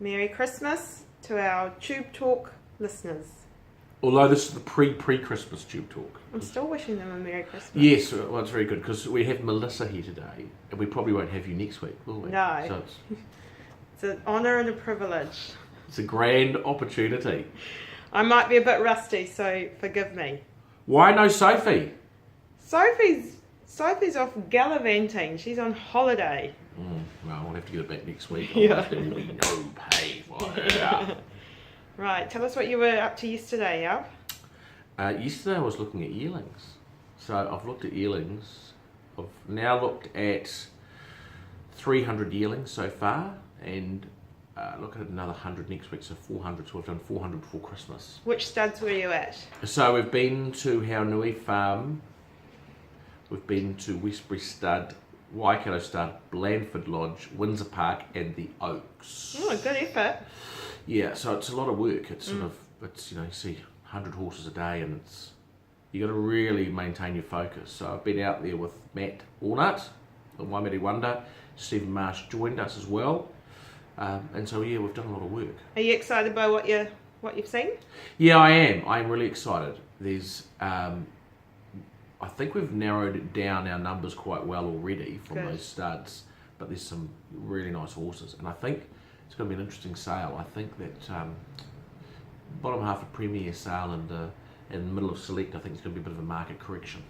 Merry Christmas to our Tube Talk listeners. Although this is the pre-Christmas Tube Talk. I'm still wishing them a Merry Christmas. Yes, well, it's very good because we have Melissa here today, and we probably won't have you next week, will we? No. So It's an honour and a privilege. it's a grand opportunity. I might be a bit rusty, so forgive me. Why no Sophie? Sophie's off gallivanting. She's on holiday. Well, we'll have to get it back next week. Yeah. There will be no pay for her. Right, tell us what you were up to yesterday, Alf. Yesterday I was looking at yearlings. So I've looked at yearlings. I've now looked at 300 yearlings so far, and look at another 100 next week, so 400. So we've done 400 before Christmas. Which studs were you at? So we've been to Haunui Farm, we've been to Westbury Stud, Waikato Stud, Blandford Lodge, Windsor Park, and the Oaks. Oh, good effort. Yeah, so it's a lot of work. It's sort of, you see 100 horses a day, and you got to really maintain your focus. So I've been out there with Matt Allnut, the Waimiri Wonder. Stephen Marsh joined us as well, and so yeah, we've done a lot of work. Are you excited by what you've seen? Yeah, I am. I'm really excited. There's, I think we've narrowed down our numbers quite well already from Good. those studs, but there's some really nice horses, and I think it's going to be an interesting sale. I think that bottom half of Premier sale and in the middle of Select, I think it's going to be a bit of a market correction.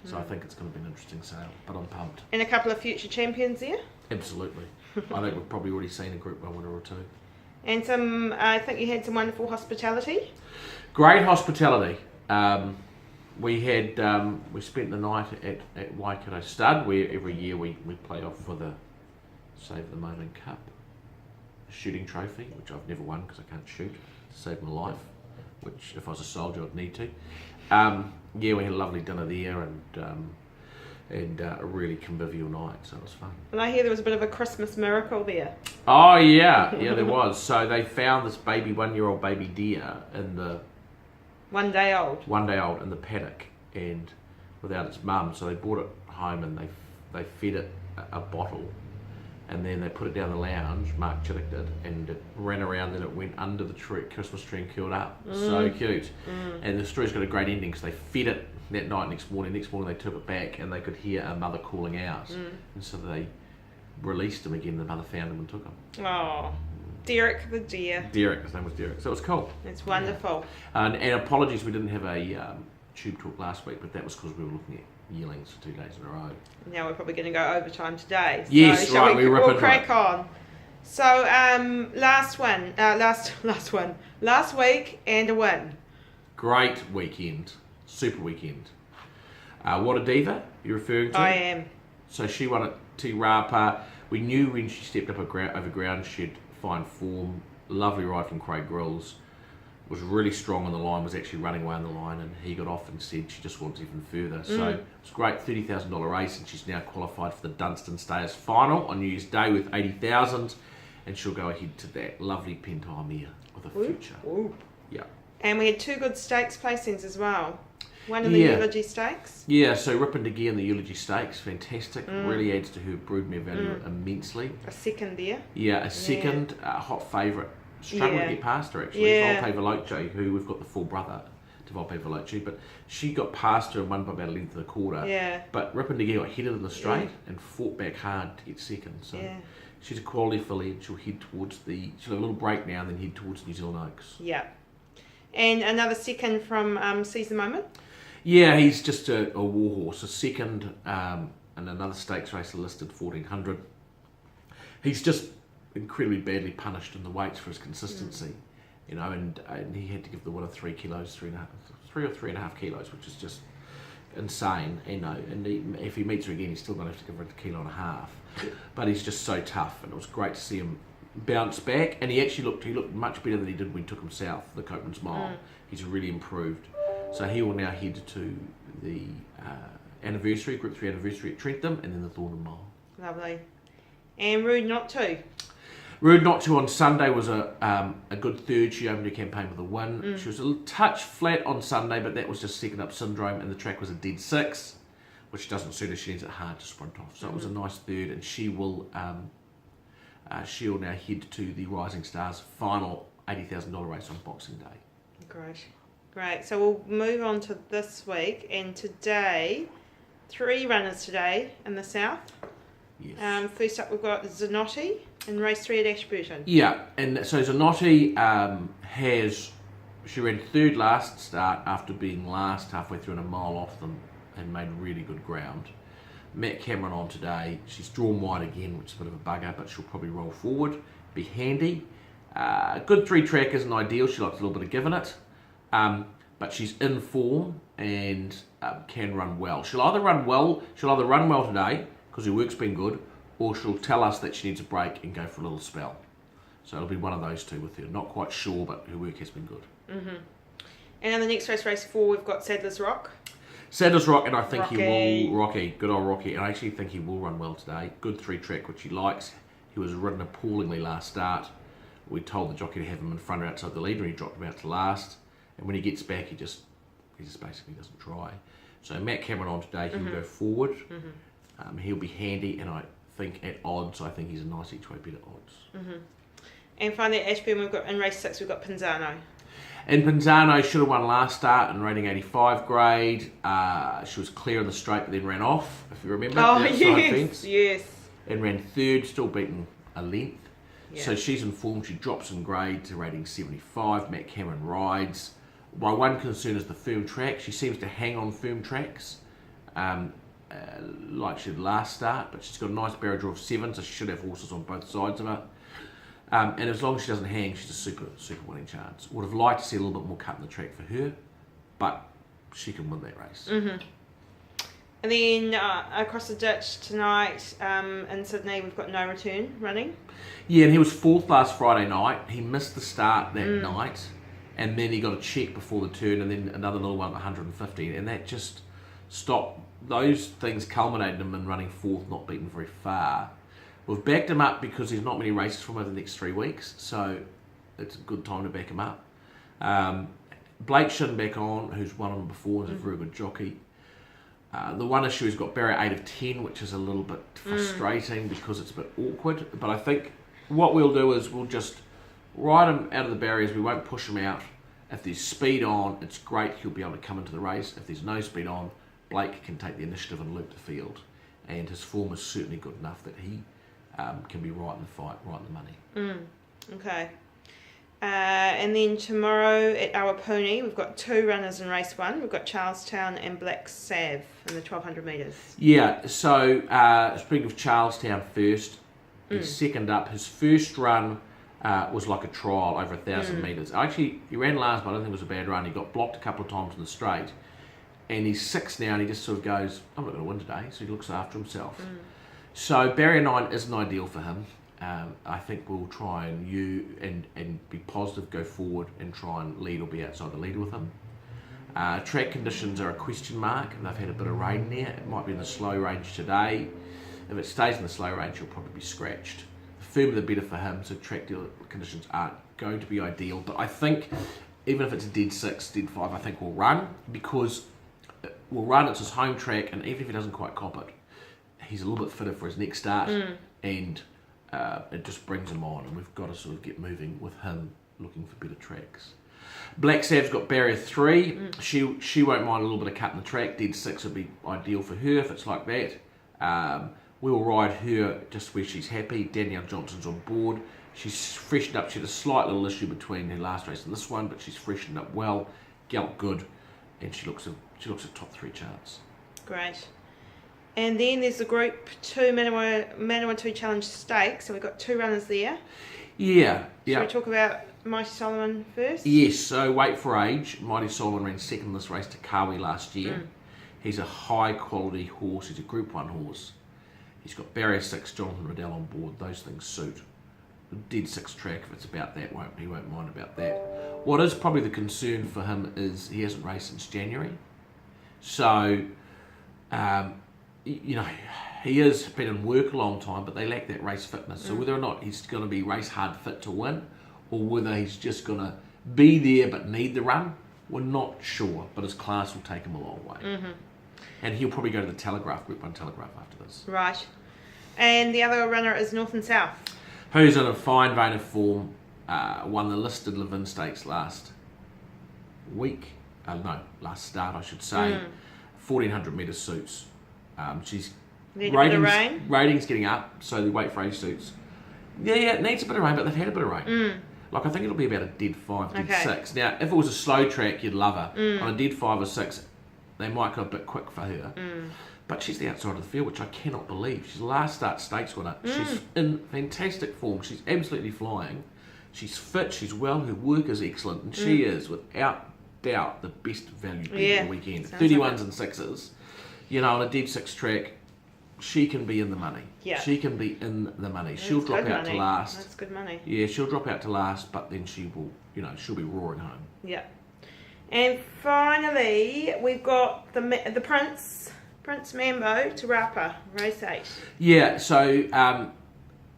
So I think it's going to be an interesting sale, but I'm pumped. And a couple of future champions there? Absolutely. I think we've probably already seen a Group 1 winner or two. And I think you had some wonderful hospitality. Great hospitality. We spent the night at Waikato Stud, where every year we play off for the Save the Moment Cup, a shooting trophy, which I've never won because I can't shoot to save my life, which if I was a soldier I'd need to. Yeah, we had a lovely dinner there and a really convivial night, so it was fun. And I hear there was a bit of a Christmas miracle there. Oh yeah, there was. So they found this 1-year-old baby deer in the 1 day old. 1 day old in the paddock, and without its mum. So they brought it home and they fed it a bottle, and then they put it down the lounge. Mark Chittick did, and it ran around. Then it went under the Christmas tree and curled up. So cute. And the story's got a great ending because they fed it that night. Next morning they took it back, and they could hear a mother calling out, and so they released him again. The mother found him and took him. Oh, Derek the deer. Derek, his name was Derek. So it was cool. It's wonderful. And apologies, we didn't have a Tube Talk last week, but that was because we were looking at yearlings for 2 days in a row. Now we're probably going to go overtime today. So Yes, right, we'll crack on. So last week and a win. Great weekend, super weekend. What a diva you're referring to? I am. So she won at Te Rapa. We knew when she stepped up over ground she'd find form. Lovely ride from Craig Grills. Was really strong on the line, was actually running away on the line, and he got off and said she just wants even further. So it was a great $30,000 race, and she's now qualified for the Dunstan Stayers final on New Year's Day with 80,000, and she'll go ahead to that lovely Pentile mare with a future. Ooh. Yeah. And we had 2 good stakes placings as well. One of the Eulogy Stakes. Yeah, so Rip and DeGea in the Eulogy Stakes, fantastic. Really adds to her broodmare value immensely. A second there. Yeah, a second hot favourite. Struggled to get past her actually. Yeah. Volpe Veloce, who we've got the full brother to Volpe Veloce, but she got past her and won by about a length of the quarter. Yeah. But Rip and DeGea got headed in the straight and fought back hard to get second. So she's a quality filly, and she'll head towards she'll have a little break now and then head towards New Zealand Oaks. Yeah. And another second from Seize the Moment. Yeah, he's just a war horse. A second and another stakes race listed 1400. He's just incredibly badly punished in the weights for his consistency, and he had to give the winner 3 kilos, 3.5 kilos, which is just insane, and if he meets her again, he's still going to have to give her 1.5 kilos, but he's just so tough, and it was great to see him bounce back, and he looked much better than he did when he took him south, the Copeman's Mile. He's really improved, so he will now head to the Group 3 anniversary at Trentham, and then the Thornton Mile. Lovely. And Rude Not To. Rude Not To on Sunday was a good third. She opened her campaign with a win. She was a little touch flat on Sunday, but that was just second up syndrome, and the track was a dead 6, which doesn't suit her. She needs it hard to sprint off. So it was a nice third, and she will She'll now head to the Rising Stars final $80,000 race on Boxing Day. Great. So we'll move on to this week, and today, 3 runners today in the south. Yes. First up, we've got Zanotti in race 3 at Ashburton. Yeah, and so Zanotti she ran third last start after being last halfway through and a mile off them and made really good ground. Matt Cameron on today. She's drawn wide again, which is a bit of a bugger, but she'll probably roll forward, be handy. Good 3 track isn't ideal. She likes a little bit of giving it. But she's in form and can run well. She'll either run well today because her work's been good, or she'll tell us that she needs a break and go for a little spell. So it'll be one of those two with her. Not quite sure, but her work has been good. Mm-hmm. And in the next race 4, we've got Sadler's Rock. Sadler's Rock, and I think he will. Good old Rocky, and I actually think he will run well today. Good 3 track, which he likes. He was ridden appallingly last start. We told the jockey to have him in front or outside the leader, and he dropped him out to last. And when he gets back, he just basically doesn't try. So Matt Cameron on today, he'll go forward. Mm-hmm. He'll be handy, and I think at odds, I think he's a nice each way bet at odds. Mm-hmm. And finally at Ashburn, we've got in race 6, we've got Pinzano. And Pinzano should have won last start in rating 85 grade. She was clear in the straight, but then ran off, if you remember. Oh, yes. And ran third, still beaten a length. Yeah. So she's in form. She drops in grade to rating 75. Matt Cameron rides. My one concern is the firm track. She seems to hang on firm tracks, like she did last start, but she's got a nice barrier draw of 7, so she should have horses on both sides of her. And as long as she doesn't hang, she's a super winning chance. Would have liked to see a little bit more cut in the track for her, but she can win that race. Mm-hmm. And then across the ditch tonight in Sydney, we've got No Return running. Yeah, and he was 4th last Friday night. He missed the start that night, and then he got a check before the turn, and then another little one at 115, and that just stopped. Those things culminated him in running 4th, not beaten very far. We've backed him up because there's not many races from over the next 3 weeks, so it's a good time to back him up. Blake Shin back on, who's won him before, is a very good jockey. The one issue is got Barrier 8 of 10, which is a little bit frustrating because it's a bit awkward. But I think what we'll do is we'll just ride him out of the barriers. We won't push him out. If there's speed on, it's great. He'll be able to come into the race. If there's no speed on, Blake can take the initiative and loop the field. And his form is certainly good enough that he can be right in the fight, right in the money. Okay. And then tomorrow at Awapuni, we've got 2 runners in race 1. We've got Charlestown and Black Sav in the 1200 metres. Yeah, so speaking of Charlestown first, he's second up. His first run was like a trial over 1,000 metres. Actually, he ran last, but I don't think it was a bad run. He got blocked a couple of times in the straight. And he's 6 now, and he just sort of goes, I'm not going to win today, so he looks after himself. So Barrier 9 isn't ideal for him. I think we'll try and be positive, go forward and try and lead or be outside the leader with him. Track conditions are a question mark. They've had a bit of rain there. It might be in the slow range today. If it stays in the slow range, he'll probably be scratched. The firmer the better for him, so track conditions aren't going to be ideal. But I think even if it's a dead 6, dead 5, I think we'll run because we'll run. It's his home track, and even if he doesn't quite cop it, he's a little bit fitter for his next start, and it just brings him on, and we've got to sort of get moving with him looking for better tracks. Black Sav's got Barrier 3. She won't mind a little bit of cut in the track. Dead 6 would be ideal for her if it's like that. We'll ride her just where she's happy. Danielle Johnson's on board. She's freshened up. She had a slight little issue between her last race and this one, but she's freshened up well. Galloped good, and she looks a top 3 chance. Great. And then there's the Group 2 Manawa 2 Challenge Stakes, so we've got 2 runners there. Yeah. Shall we talk about Mighty Solomon first? Yes, so Wait for Age. Mighty Solomon ran second in this race to Kawi last year. He's a high quality horse. He's a Group 1 horse. He's got Barrier 6, Jonathan Riddell on board. Those things suit. The dead 6 track, if it's about that, he won't mind about that. What is probably the concern for him is he hasn't raced since January. So, he has been in work a long time, but they lack that race fitness. So whether or not he's going to be race hard fit to win, or whether he's just going to be there but need the run, we're not sure. But his class will take him a long way. And he'll probably go to the Telegraph, Group 1 Telegraph after this. Right. And the other runner is North and South. who's in a fine vein of form, won the listed Levin Stakes last week. Last start, I should say. 1400 metre suits. She's Need a bit of rain? Ratings getting up, so the weight for age suits. Yeah, it needs a bit of rain, but they've had a bit of rain. Like, I think it'll be about a dead 5, dead 6. Now, if it was a slow track, you'd love her. On a dead 5 or 6, they might go a bit quick for her. But she's the outside of the field, which I cannot believe. She's the last start stakes winner. She's in fantastic form. She's absolutely flying. She's fit, she's well, her work is excellent, and she is, without doubt, the best value bet of the weekend. 31s and 6s. You know, on a dead 6 track, she can be in the money. Yeah. She can be in the money. She'll drop out to last. That's good money. Yeah, she'll drop out to last, but then she will, she'll be roaring home. Yeah. And finally, we've got the Prince Mambo to Rapa, race 8. Yeah, so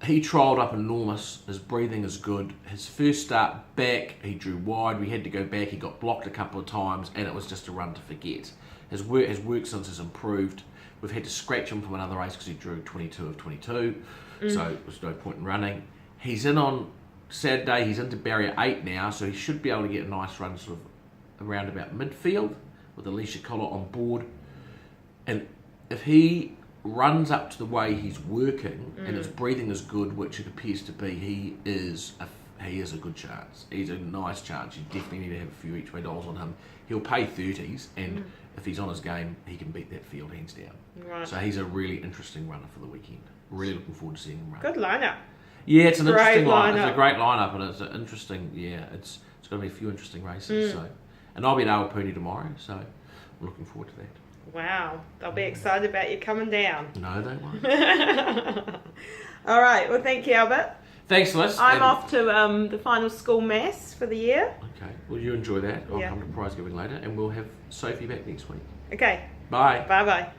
he trialled up enormous. His breathing is good. His first start back, he drew wide. We had to go back. He got blocked a couple of times, and it was just a run to forget. His work since has improved. We've had to scratch him from another race because he drew 22 of 22, so there's no point in running. He's in on Saturday. He's into barrier 8 now, so he should be able to get a nice run sort of around about midfield with Alicia Collar on board. And if he runs up to the way he's working and his breathing is good, which it appears to be, he is a good chance. He's a nice chance. You definitely need to have a few each way dollars on him. He'll pay 30s, and if he's on his game, he can beat that field hands down. Right. So he's a really interesting runner for the weekend. Really looking forward to seeing him run. Good lineup. Yeah, it's an interesting lineup. lineup. It's a great lineup, and it's an interesting. Yeah, it's going to be a few interesting races. So, and I'll be at Awapuni tomorrow, so I'm looking forward to that. Wow, they'll be excited about you coming down. No, they won't. All right, well, thank you, Albert. Thanks, Liz. I'm off to the final school mass for the year. Okay, well, you enjoy that. I'll Yeah. come to prize giving later, and we'll have Sophie back next week. Okay, Bye. bye-bye.